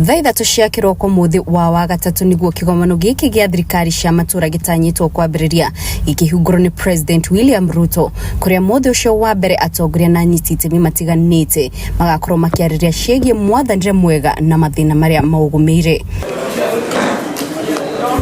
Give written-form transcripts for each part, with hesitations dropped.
Thaitha tuciakirwo kwa muthi wa gatatu niguo kigomano giki gia thirikari cia matura gitanyitwo kwambiriria ikihungurwo ni President William Ruto kuria muthi ucio wa mbere atongoria na nyiti itemi matiganite magakorwo makiariria ciĩgiĩ mwathanire mwega na mathina maria maugumeire.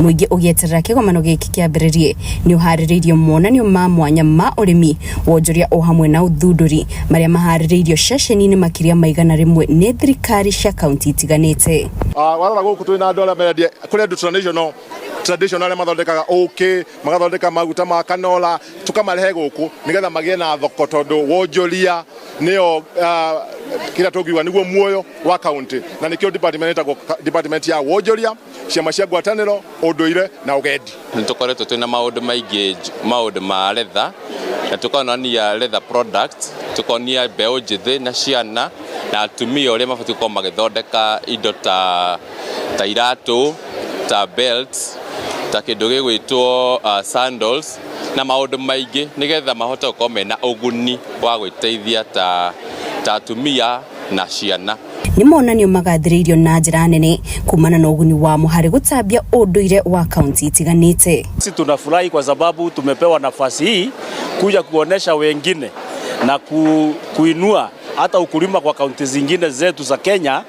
Muingi ugieterera kigomano giki kiambiririe ni uhaririirio monanio ma mwanya ma urimi wonjoria o hamwe na uthunduri maria mahaririirio ceceni-ini makiria maigana rimwe ni thirikari cia kaũntĩ itiganĩte. Warora gũkũ twĩ na andũ arĩa mendie kũrĩ andũ traditional mathondekaga ũkĩ, magathondeka maguta ma kanola, tukamarehe gũkũ nigetha magĩe na thoko tondũ wonjoria nĩyo kila tugiwa niguo muoyo wa kaunti na nikio department ya wonjoria ciama cia ngwatanĩro ũndũire na ũgendi. Nĩtũkoretwo twĩna maũndũ maingĩ, maũndũ ma leather na tukonania leather products, tukonia mbeũ njĩthĩ na ciana na atumia ũrĩa mabatiĩ gũkorwo magĩthondeka indo ta iratũ, ta belts, ta kĩndũ gĩgwĩtwo sandals na maũndũ maingĩ nigetha mahote gũkorwo mena ũguni wa gwĩteithia ta atumia na ciana. Ni monanio magathĩrĩirio na njĩra nene kumana na ũguni wa harĩ gũtambia ũndũire wa kaunti itiganĩte. Sisi tunafurahi kwa sababu tumepewa nafasi hii kuja kuonesha wengine na kuinua hata ukulima kwa kaunti zingine zetu za Kenya,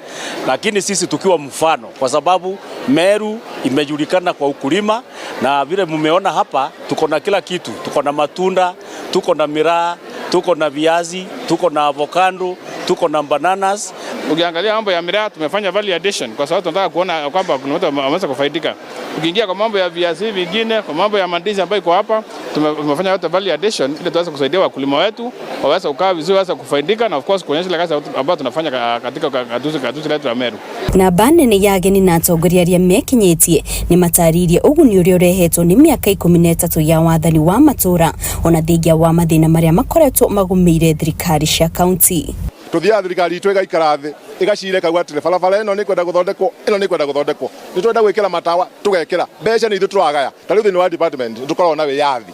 lakini sisi tukiwa mfano kwa sababu Meru imejulikana kwa ukulima na vile mumeona hapa tuko na kila kitu, tuko na matunda, tuko na miraa, tuko na viazi, tuko na avocado, tuko na bananas. Ukiangalia mambo ya miraa tumefanya value addition kwa sababu tunataka kuona kwamba kuna watu wameweza kufaidika. Ukiingia kwa mambo ya viazi vingine, kwa mambo ya mandizi ambayo iko hapa, tumefanya yote value addition ili tuweze kusaidia wakulima wetu waweze kukaa vizuri, waweze kufaidika na of course kuonyesha ile kazi ambayo tunafanya katika gatuzi letu la Meru. Na banene ya ageni na atongoria arĩa mekinyetie ni mataririe ũguni ũrĩa ũrehetwo ni miaka 13 ya wathani wa matura ona thengia wa mathina maria makoretwo magumeire thirikari cia kaunti. Tuthia thirikari itu igaikara thi igacire kaugwa atĩ barabara ĩno nĩ kwenda gũthondekwo, ĩno nĩ kwenda gũthondekwo, nĩ twenda gwĩkĩra matawa tũgekĩra mbeca nĩ ithu tũragaya. Ta rĩu thĩinĩ wa department tũkoragwo na wĩyathi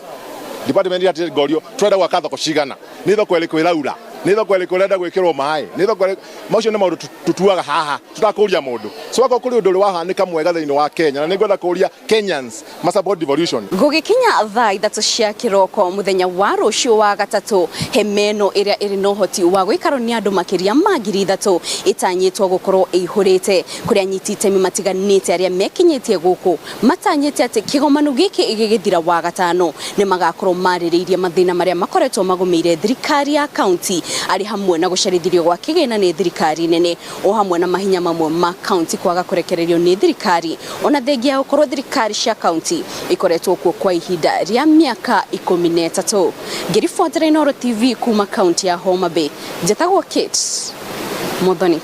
department ya ngorio twenda gwaka thoko cigana, nĩ thoko ĩrĩkũ ĩraura, nĩ thoko ĩrĩkũ ĩrenda gwĩkĩrwo maĩ, nĩ thoko macio nĩ maũndũ tutuaga haha tutakũria mũndũ. So wako kũrĩ ũndũ ũrĩ wahanĩka mwega thĩinĩ wa Kenya na nĩngwenda kũria Kenyans ma support devolution. Gũgĩkinya thaa 3 cia kĩroko mũthenya wa rũciũ wa gatatu, hemeno ĩrĩa ĩrĩ na ũhoti wa gũikarwo nĩ andũ makĩria ma 3,000 ĩtanyĩtwo gũkorwo ĩihũrĩte kũrĩa nyiti itemi matiganĩte arĩa mekinyĩtie gũkũ matanyĩte atĩ kĩgomano gĩkĩ gĩgĩthira wa gatano nĩ magakorwo marĩrĩirie mathĩna marĩa makoretwo magumeire thirikari ya kaunti ari hamwe na gũcarithirio gwa kĩgĩna nĩ thirikari nene o hamwe na mahinya mamwe ma kaunti kwaga kũrekererio nĩ thirikari ona thengia ya gũkorwo thirikari cia kaunti ikoretwo kuo kwa ihinda rĩa mĩaka 13. Ngĩribotera Inooro TV kuma kaunti ya HomaBay, njĩtagwo Kate Muthoni.